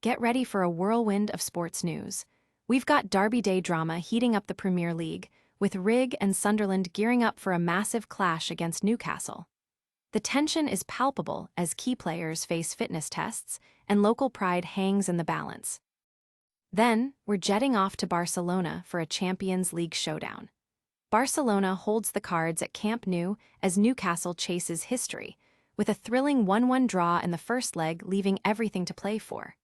Get ready for a whirlwind of sports news. We've got Derby Day drama heating up the Premier League, with Rigg and Sunderland gearing up for a massive clash against Newcastle. The tension is palpable as key players face fitness tests, and local pride hangs in the balance. Then, we're jetting off to Barcelona for a Champions League showdown. Barcelona holds the cards at Camp Nou as Newcastle chases history, with a thrilling 1-1 draw in the first leg leaving everything to play for.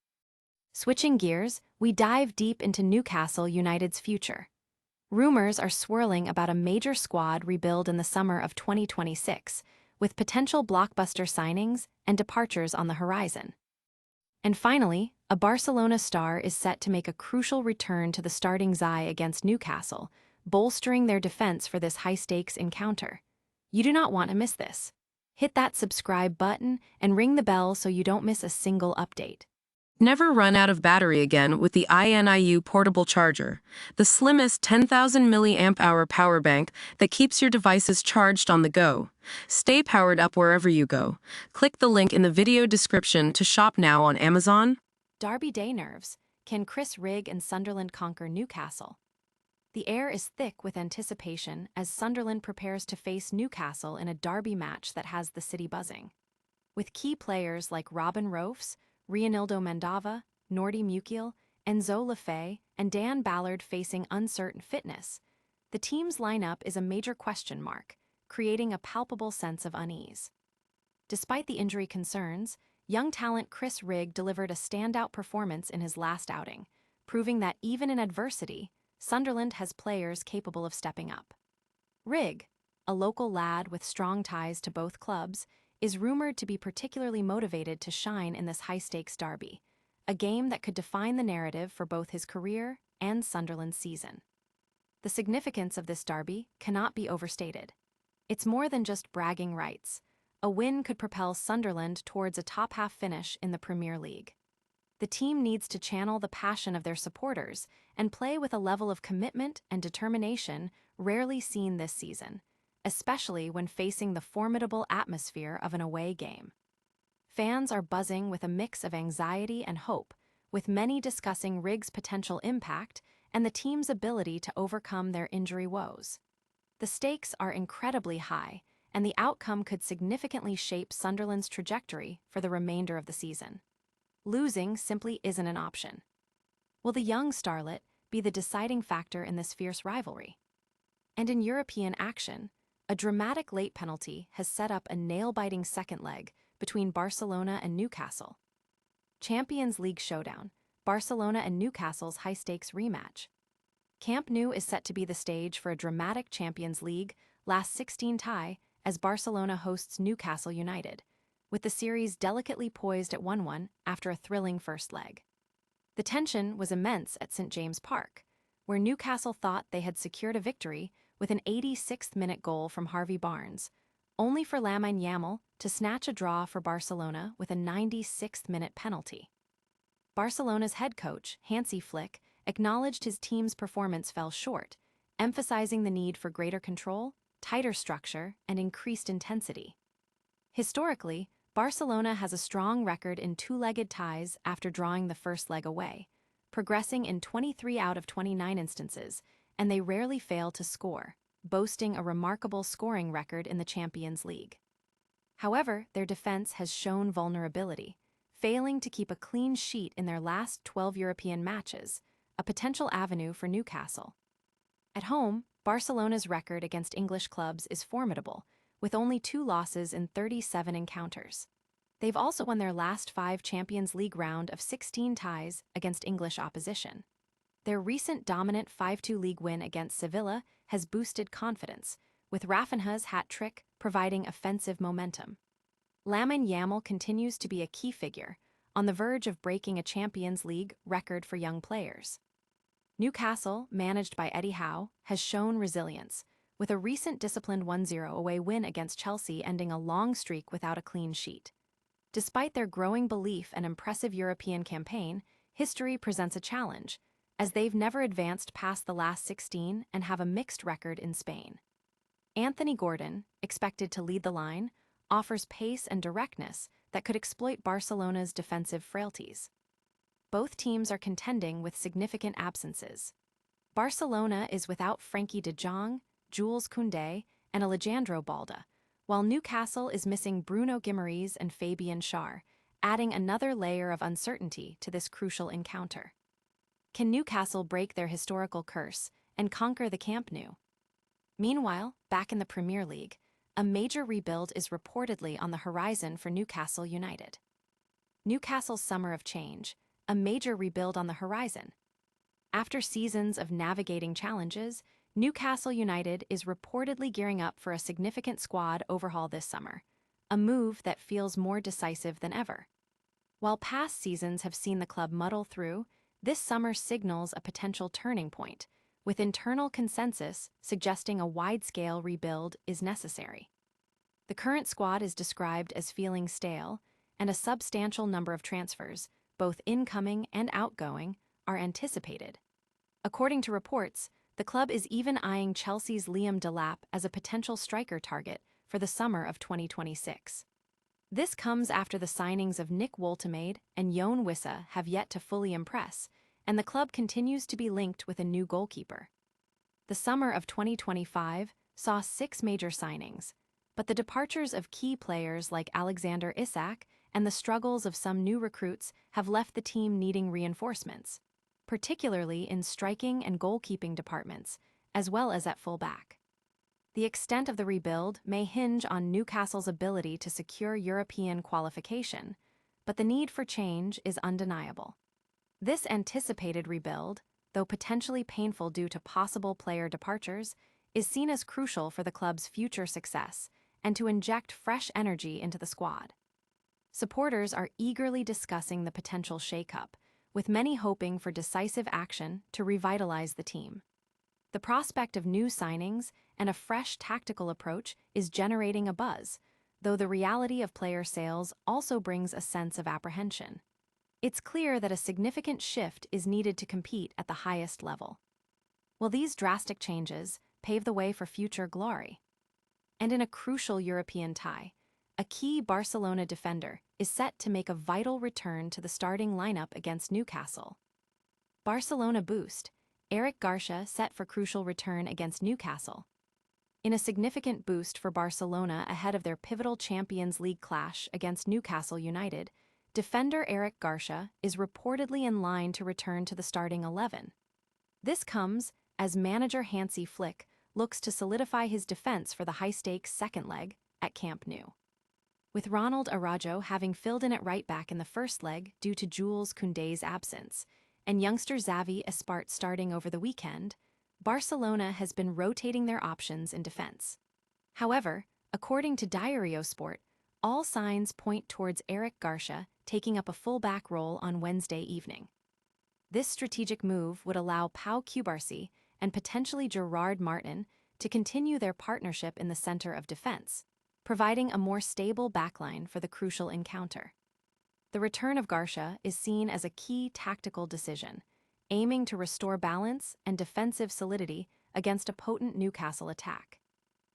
Switching gears, we dive deep into Newcastle United's future. Rumors are swirling about a major squad rebuild in the summer of 2026, with potential blockbuster signings and departures on the horizon. And finally, a Barcelona star is set to make a crucial return to the starting Zai against Newcastle, bolstering their defense for this high-stakes encounter. You do not want to miss this. Hit that subscribe button and ring the bell so you don't miss a single update. Never run out of battery again with the INIU portable charger, the slimmest 10,000 mAh power bank that keeps your devices charged on the go. Stay powered up wherever you go. Click the link in the video description to shop now on Amazon. Derby Day nerves. Can Rigg and Sunderland conquer Newcastle? The air is thick with anticipation as Sunderland prepares to face Newcastle in a derby match that has the city buzzing. With key players like Robin Roufs, Reinildo Mandava, Nordi Mukiel, Enzo Lefebvre, and Dan Ballard facing uncertain fitness, the team's lineup is a major question mark, creating a palpable sense of unease. Despite the injury concerns, young talent Rigg delivered a standout performance in his last outing, proving that even in adversity, Sunderland has players capable of stepping up. Rigg, a local lad with strong ties to both clubs, is rumored to be particularly motivated to shine in this high-stakes derby, a game that could define the narrative for both his career and Sunderland's season. The significance of this derby cannot be overstated. It's more than just bragging rights. A win could propel Sunderland towards a top-half finish in the Premier League. The team needs to channel the passion of their supporters and play with a level of commitment and determination rarely seen this season, especially when facing the formidable atmosphere of an away game. Fans are buzzing with a mix of anxiety and hope, with many discussing Rigg's potential impact and the team's ability to overcome their injury woes. The stakes are incredibly high, and the outcome could significantly shape Sunderland's trajectory for the remainder of the season. Losing simply isn't an option. Will the young starlet be the deciding factor in this fierce rivalry? And in European action, a dramatic late penalty has set up a nail-biting second leg between Barcelona and Newcastle. Champions League showdown, Barcelona and Newcastle's high-stakes rematch. Camp Nou is set to be the stage for a dramatic Champions League last 16 tie as Barcelona hosts Newcastle United, with the series delicately poised at 1-1 after a thrilling first leg. The tension was immense at St. James Park, where Newcastle thought they had secured a victory with an 86th-minute goal from Harvey Barnes, only for Lamine Yamal to snatch a draw for Barcelona with a 96th-minute penalty. Barcelona's head coach, Hansi Flick, acknowledged his team's performance fell short, emphasizing the need for greater control, tighter structure, and increased intensity. Historically, Barcelona has a strong record in two-legged ties after drawing the first leg away, progressing in 23 out of 29 instances, and they rarely fail to score, boasting a remarkable scoring record in the Champions League. However, their defense has shown vulnerability, failing to keep a clean sheet in their last 12 European matches, a potential avenue for Newcastle. At home, Barcelona's record against English clubs is formidable, with only 2 losses in 37 encounters. They've also won their last 5 Champions League round of 16 ties against English opposition. Their recent dominant 5-2 league win against Sevilla has boosted confidence, with Rafinha's hat-trick providing offensive momentum. Lamine Yamal continues to be a key figure, on the verge of breaking a Champions League record for young players. Newcastle, managed by Eddie Howe, has shown resilience, with a recent disciplined 1-0 away win against Chelsea ending a long streak without a clean sheet. Despite their growing belief and impressive European campaign, history presents a challenge, as they've never advanced past the last 16 and have a mixed record in Spain. Anthony Gordon, expected to lead the line, offers pace and directness that could exploit Barcelona's defensive frailties. both teams are contending with significant absences. Barcelona is without Frenkie de Jong, Jules Koundé, and Alejandro Balda, while Newcastle is missing Bruno Guimaraes and Fabian Schär, adding another layer of uncertainty to this crucial encounter. Can Newcastle break their historical curse and conquer the Camp Nou? Meanwhile, back in the Premier League, a major rebuild is reportedly on the horizon for Newcastle United. Newcastle's summer of change, a major rebuild on the horizon. After seasons of navigating challenges, Newcastle United is reportedly gearing up for a significant squad overhaul this summer, a move that feels more decisive than ever. While past seasons have seen the club muddle through, this summer signals a potential turning point, with internal consensus suggesting a wide-scale rebuild is necessary. The current squad is described as feeling stale, and a substantial number of transfers, both incoming and outgoing, are anticipated. According to reports, the club is even eyeing Chelsea's Liam Delap as a potential striker target for the summer of 2026. This comes after the signings of Nick Woltemade and Yoane Wissa have yet to fully impress, and the club continues to be linked with a new goalkeeper. The summer of 2025 saw 6 major signings, but the departures of key players like Alexander Isak and the struggles of some new recruits have left the team needing reinforcements, particularly in striking and goalkeeping departments, as well as at full-back. The extent of the rebuild may hinge on Newcastle's ability to secure European qualification, but the need for change is undeniable. This anticipated rebuild, though potentially painful due to possible player departures, is seen as crucial for the club's future success and to inject fresh energy into the squad. Supporters are eagerly discussing the potential shake-up, with many hoping for decisive action to revitalize the team. The prospect of new signings and a fresh tactical approach is generating a buzz, though the reality of player sales also brings a sense of apprehension. It's clear that a significant shift is needed to compete at the highest level. Will these drastic changes pave the way for future glory? And in a crucial European tie, a key Barcelona defender is set to make a vital return to the starting lineup against Newcastle. Barcelona boost, Eric Garcia set for crucial return against Newcastle. In a significant boost for Barcelona ahead of their pivotal Champions League clash against Newcastle United, defender Eric Garcia is reportedly in line to return to the starting 11. This comes as manager Hansi Flick looks to solidify his defense for the high-stakes second leg at Camp Nou. With Ronald Araujo having filled in at right-back in the first leg due to Jules Koundé's absence, and youngster Xavi Espart starting over the weekend, Barcelona has been rotating their options in defense. However, according to Diario Sport, all signs point towards Eric Garcia taking up a full-back role on Wednesday evening. This strategic move would allow Pau Cubarsí and potentially Gerard Martin to continue their partnership in the center of defense, providing a more stable backline for the crucial encounter. The return of Garcia is seen as a key tactical decision, aiming to restore balance and defensive solidity against a potent Newcastle attack.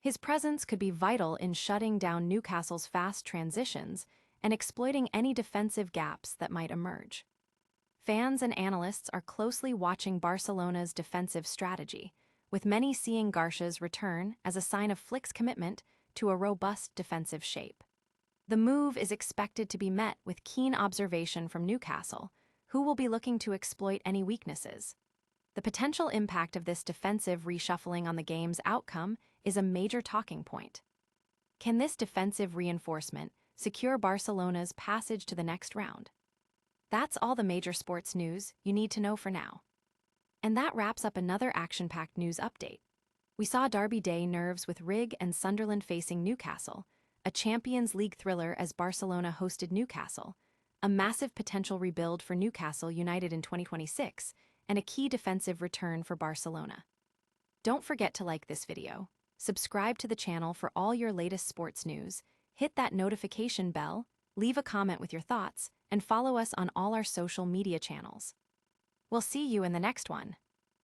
His presence could be vital in shutting down Newcastle's fast transitions and exploiting any defensive gaps that might emerge. Fans and analysts are closely watching Barcelona's defensive strategy, with many seeing Garcia's return as a sign of Flick's commitment to a robust defensive shape. The move is expected to be met with keen observation from Newcastle, who will be looking to exploit any weaknesses. The potential impact of this defensive reshuffling on the game's outcome is a major talking point. Can this defensive reinforcement secure Barcelona's passage to the next round? That's all the major sports news you need to know for now. And that wraps up another action-packed news update. We saw Derby Day nerves with Rigg and Sunderland facing Newcastle, a Champions League thriller as Barcelona hosted Newcastle, a massive potential rebuild for Newcastle United in 2026, and a key defensive return for Barcelona. Don't forget to like this video, subscribe to the channel for all your latest sports news, hit that notification bell, leave a comment with your thoughts, and follow us on all our social media channels. We'll see you in the next one.